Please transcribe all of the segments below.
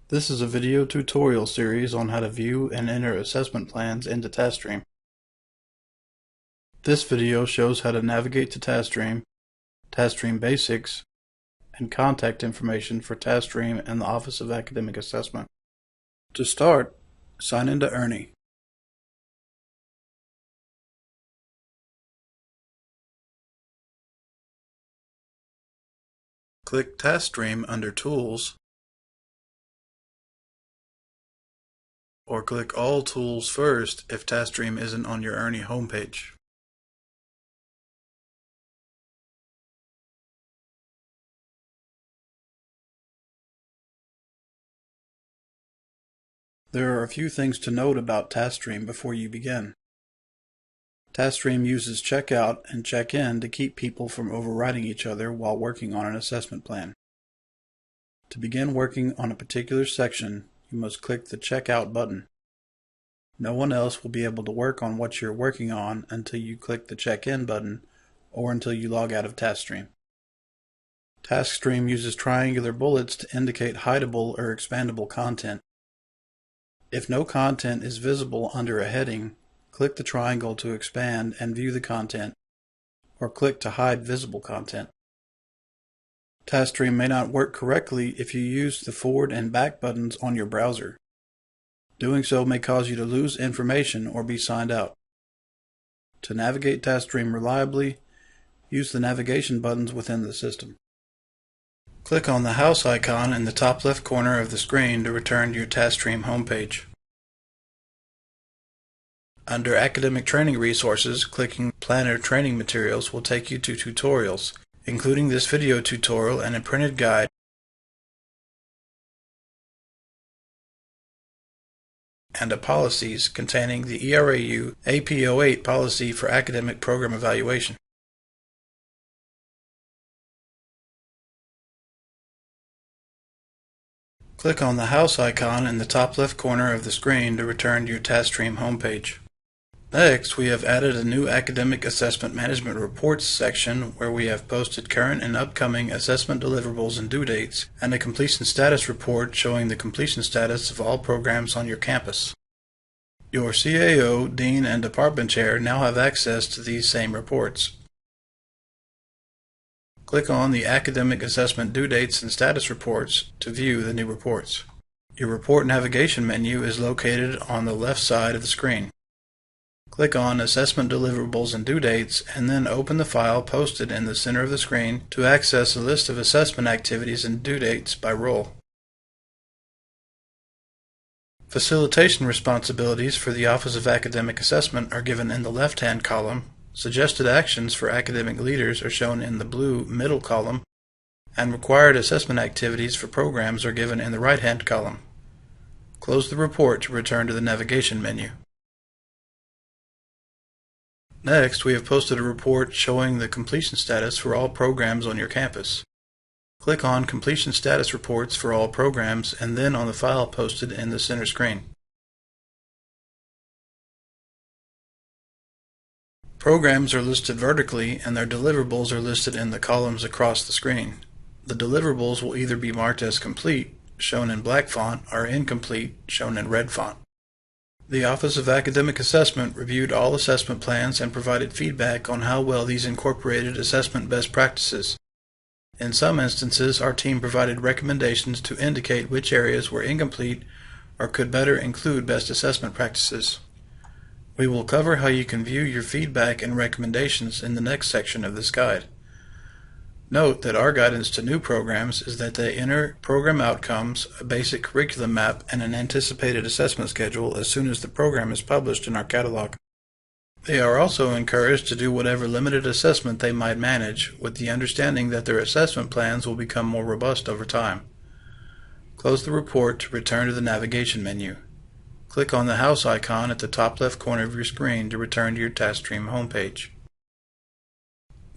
This is a video tutorial series on how to view and enter assessment plans into TaskStream. This video shows how to navigate to TaskStream, TaskStream Basics, and contact information for TaskStream and the Office of Academic Assessment. To start, sign into Ernie. Click TaskStream under Tools, or click All Tools first if TaskStream isn't on your Ernie homepage. There are a few things to note about TaskStream before you begin. TaskStream uses checkout and check-in to keep people from overriding each other while working on an assessment plan. To begin working on a particular section, you must click the Checkout button. No one else will be able to work on what you're working on until you click the Check-in button or until you log out of TaskStream. TaskStream uses triangular bullets to indicate hideable or expandable content. If no content is visible under a heading, click the triangle to expand and view the content, or click to hide visible content. TaskStream may not work correctly if you use the forward and back buttons on your browser. Doing so may cause you to lose information or be signed out. To navigate TaskStream reliably, use the navigation buttons within the system. Click on the house icon in the top left corner of the screen to return to your TaskStream homepage. Under Academic Training Resources, clicking Planner Training Materials will take you to tutorials, including this video tutorial and a printed guide, and a policies containing the ERAU AP08 policy for academic program evaluation. Click on the house icon in the top left corner of the screen to return to your TaskStream homepage. Next, we have added a new Academic Assessment Management Reports section where we have posted current and upcoming assessment deliverables and due dates, and a completion status report showing the completion status of all programs on your campus. Your CAO, Dean, and Department Chair now have access to these same reports. Click on the Academic Assessment Due Dates and Status Reports to view the new reports. Your report navigation menu is located on the left side of the screen. Click on Assessment Deliverables and Due Dates and then open the file posted in the center of the screen to access a list of assessment activities and due dates by role. Facilitation responsibilities for the Office of Academic Assessment are given in the left-hand column, suggested actions for academic leaders are shown in the blue middle column, and required assessment activities for programs are given in the right-hand column. Close the report to return to the navigation menu. Next, we have posted a report showing the completion status for all programs on your campus. Click on Completion Status Reports for all programs and then on the file posted in the center screen. Programs are listed vertically and their deliverables are listed in the columns across the screen. The deliverables will either be marked as complete, shown in black font, or incomplete, shown in red font. The Office of Academic Assessment reviewed all assessment plans and provided feedback on how well these incorporated assessment best practices. In some instances, our team provided recommendations to indicate which areas were incomplete or could better include best assessment practices. We will cover how you can view your feedback and recommendations in the next section of this guide. Note that our guidance to new programs is that they enter program outcomes, a basic curriculum map, and an anticipated assessment schedule as soon as the program is published in our catalog. They are also encouraged to do whatever limited assessment they might manage, with the understanding that their assessment plans will become more robust over time. Close the report to return to the navigation menu. Click on the house icon at the top left corner of your screen to return to your TaskStream homepage.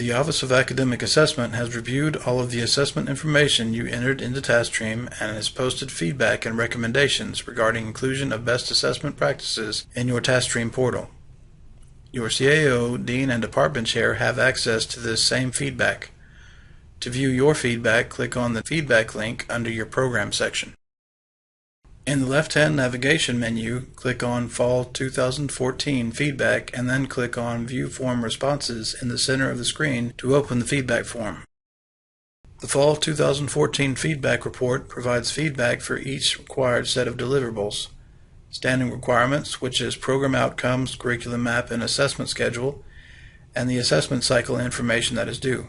The Office of Academic Assessment has reviewed all of the assessment information you entered into TaskStream and has posted feedback and recommendations regarding inclusion of best assessment practices in your TaskStream portal. Your CAO, Dean, and Department Chair have access to this same feedback. To view your feedback, click on the Feedback link under your Program section. In the left-hand navigation menu, click on Fall 2014 Feedback and then click on View Form Responses in the center of the screen to open the feedback form. The Fall 2014 Feedback Report provides feedback for each required set of deliverables. Standing requirements, which is program outcomes, curriculum map, and assessment schedule, and the assessment cycle information that is due.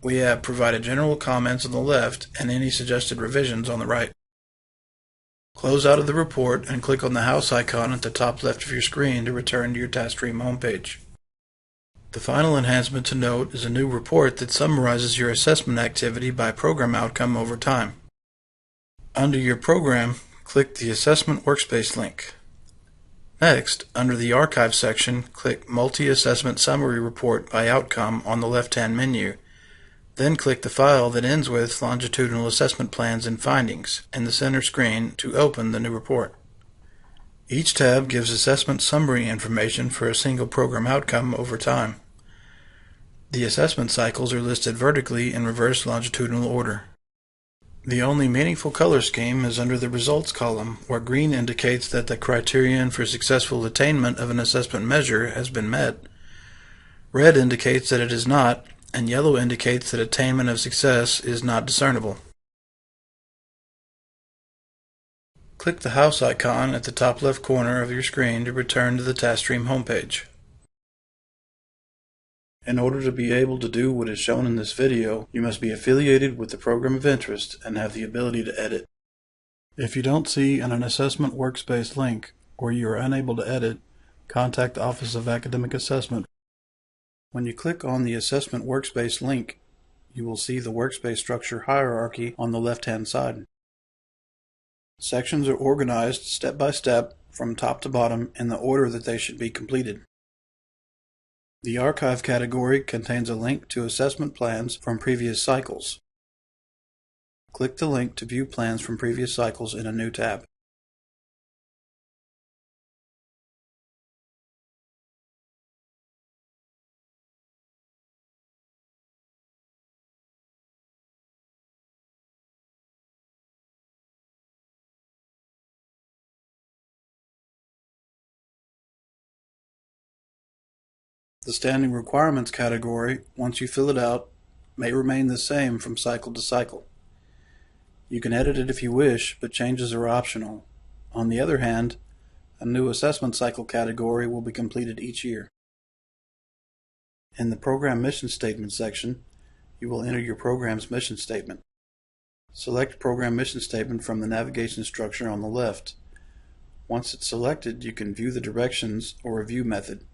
We have provided general comments on the left and any suggested revisions on the right. Close out of the report and click on the house icon at the top left of your screen to return to your TaskStream homepage. The final enhancement to note is a new report that summarizes your assessment activity by program outcome over time. Under your program, click the Assessment Workspace link. Next, under the Archive section, click Multi-Assessment Summary Report by Outcome on the left-hand menu. Then click the file that ends with Longitudinal Assessment Plans and Findings in the center screen to open the new report. Each tab gives assessment summary information for a single program outcome over time. The assessment cycles are listed vertically in reverse longitudinal order. The only meaningful color scheme is under the Results column, where green indicates that the criterion for successful attainment of an assessment measure has been met. Red indicates that it is not, and yellow indicates that attainment of success is not discernible. Click the house icon at the top left corner of your screen to return to the TaskStream homepage. In order to be able to do what is shown in this video, you must be affiliated with the program of interest and have the ability to edit. If you don't see an Assessment Workspace link, or you are unable to edit, contact the Office of Academic Assessment. When you click on the Assessment Workspace link, you will see the workspace structure hierarchy on the left-hand side. Sections are organized step by step from top to bottom in the order that they should be completed. The Archive category contains a link to assessment plans from previous cycles. Click the link to view plans from previous cycles in a new tab. The Standing Requirements category, once you fill it out, may remain the same from cycle to cycle. You can edit it if you wish, but changes are optional. On the other hand, a new assessment cycle category will be completed each year. In the Program Mission Statement section, you will enter your program's mission statement. Select Program Mission Statement from the navigation structure on the left. Once it's selected, you can view the directions or review method.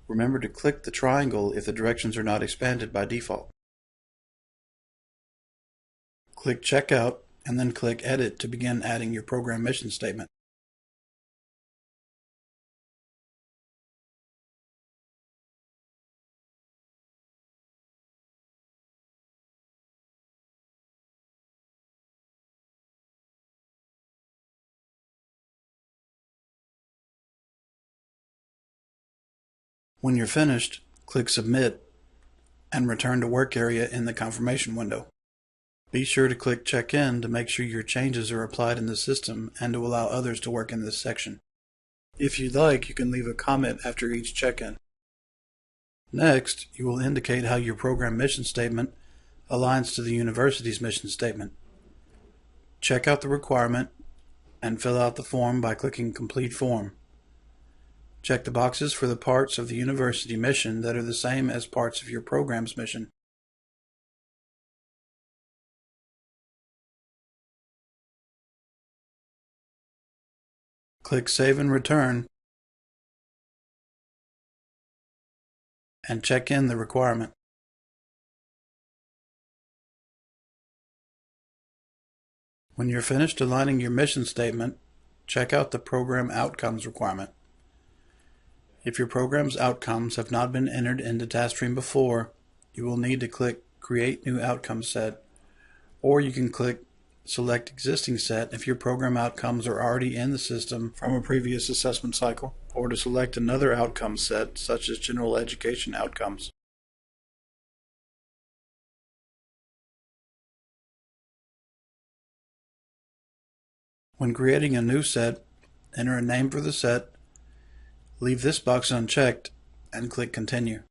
Remember to click the triangle if the directions are not expanded by default. Click Checkout and then click Edit to begin adding your program mission statement. When you're finished, click Submit and return to Work Area in the confirmation window. Be sure to click Check In to make sure your changes are applied in the system and to allow others to work in this section. If you'd like, you can leave a comment after each check-in. Next, you will indicate how your program mission statement aligns to the university's mission statement. Check out the requirement and fill out the form by clicking Complete Form. Check the boxes for the parts of the university mission that are the same as parts of your program's mission. Click Save and Return and check in the requirement. When you're finished aligning your mission statement, check out the Program Outcomes requirement. If your program's outcomes have not been entered into TaskStream before, you will need to click Create New Outcome Set, or you can click Select Existing Set if your program outcomes are already in the system from a previous assessment cycle, or to select another outcome set such as General Education Outcomes. When creating a new set, enter a name for the set, leave this box unchecked, and click Continue.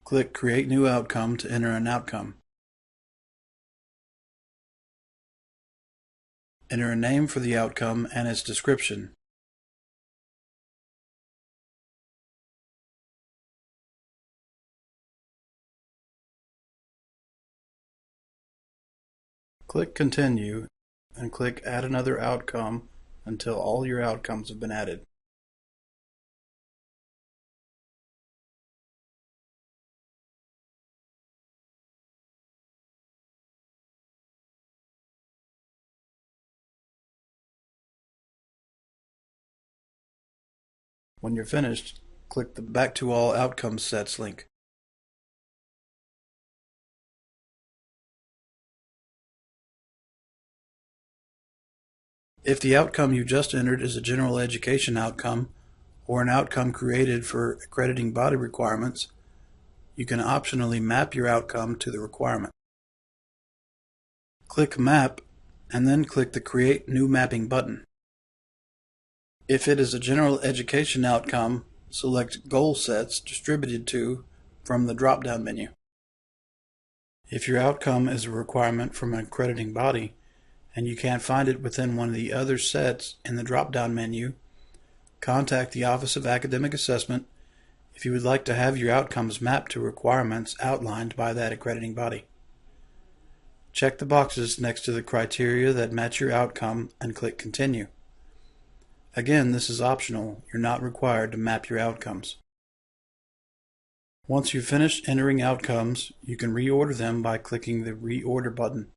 Click Create New Outcome to enter an outcome. Enter a name for the outcome and its description. Click Continue and click Add Another Outcome until all your outcomes have been added. When you're finished, click the Back to All Outcomes Sets link. If the outcome you just entered is a general education outcome or an outcome created for accrediting body requirements, you can optionally map your outcome to the requirement. Click Map and then click the Create New Mapping button. If it is a general education outcome, select Goal Sets Distributed to from the drop-down menu. If your outcome is a requirement from an accrediting body and you can't find it within one of the other sets in the drop-down menu, contact the Office of Academic Assessment if you would like to have your outcomes mapped to requirements outlined by that accrediting body. Check the boxes next to the criteria that match your outcome and click Continue. Again, this is optional. You're not required to map your outcomes. Once you've finished entering outcomes, you can reorder them by clicking the Reorder button.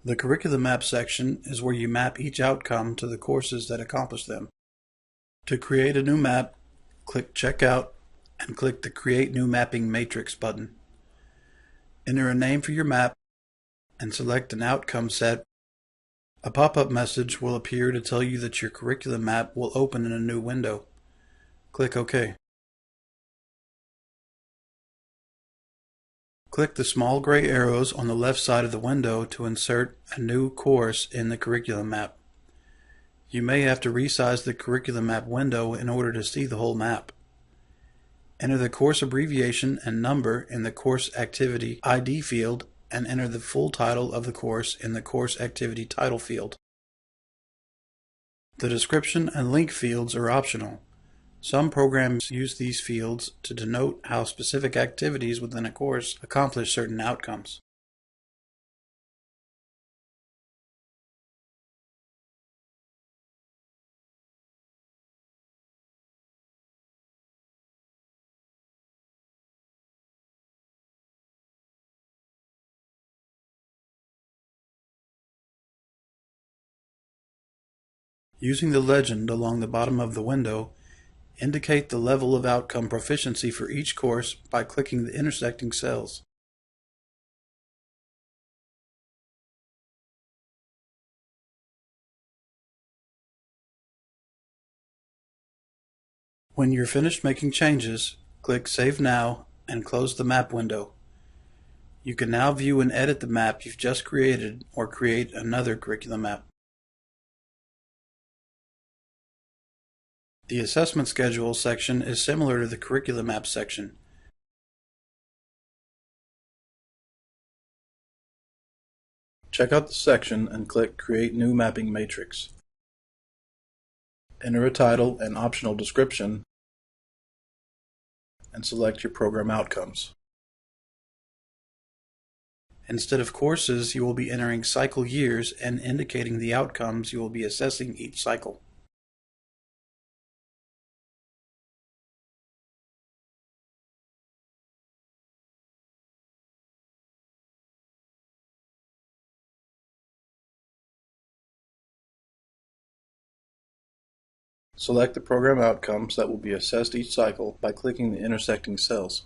The Curriculum Map section is where you map each outcome to the courses that accomplish them. To create a new map, click Checkout and click the Create New Mapping Matrix button. Enter a name for your map and select an outcome set. A pop-up message will appear to tell you that your curriculum map will open in a new window. Click OK. Click the small gray arrows on the left side of the window to insert a new course in the curriculum map. You may have to resize the curriculum map window in order to see the whole map. Enter the course abbreviation and number in the Course Activity ID field and enter the full title of the course in the Course Activity Title field. The description and link fields are optional. Some programs use these fields to denote how specific activities within a course accomplish certain outcomes. Using the legend along the bottom of the window, indicate the level of outcome proficiency for each course by clicking the intersecting cells. When you're finished making changes, click Save Now and close the map window. You can now view and edit the map you've just created or create another curriculum map. The Assessment Schedule section is similar to the Curriculum Map section. Check out the section and click Create New Mapping Matrix. Enter a title and optional description and select your program outcomes. Instead of courses, you will be entering cycle years and indicating the outcomes you will be assessing each cycle. Select the program outcomes that will be assessed each cycle by clicking the intersecting cells.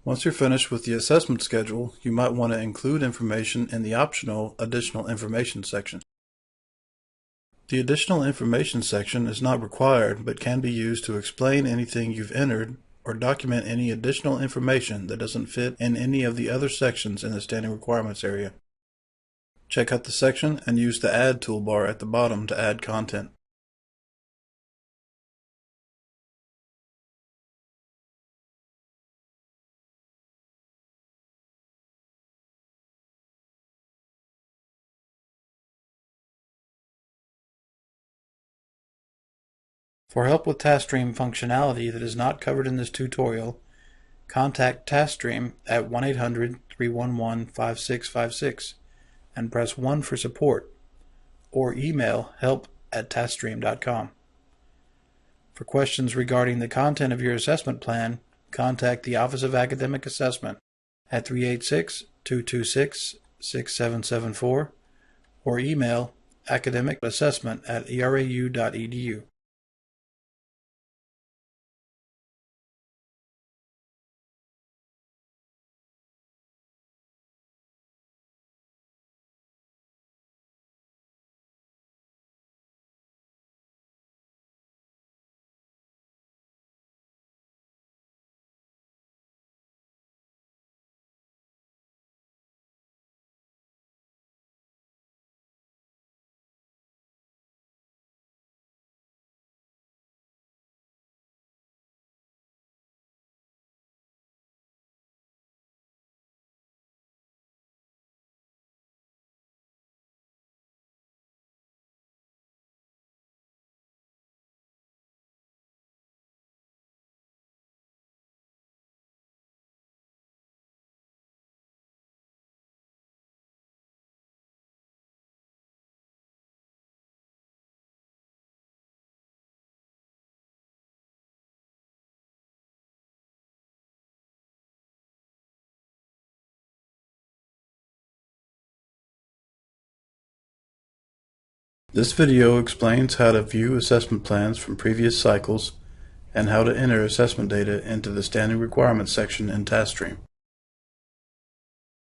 Once you're finished with the assessment schedule, you might want to include information in the optional Additional Information section. The Additional Information section is not required but can be used to explain anything you've entered or document any additional information that doesn't fit in any of the other sections in the Standing Requirements area. Check out the section and use the Add toolbar at the bottom to add content. For help with TaskStream functionality that is not covered in this tutorial, contact TaskStream at 1-800-311-5656 and press 1 for support, or email help@taskstream.com. For questions regarding the content of your assessment plan, contact the Office of Academic Assessment at 386-226-6774 or email academicassessment@erau.edu. This video explains how to view assessment plans from previous cycles and how to enter assessment data into the Standing Requirements section in TaskStream.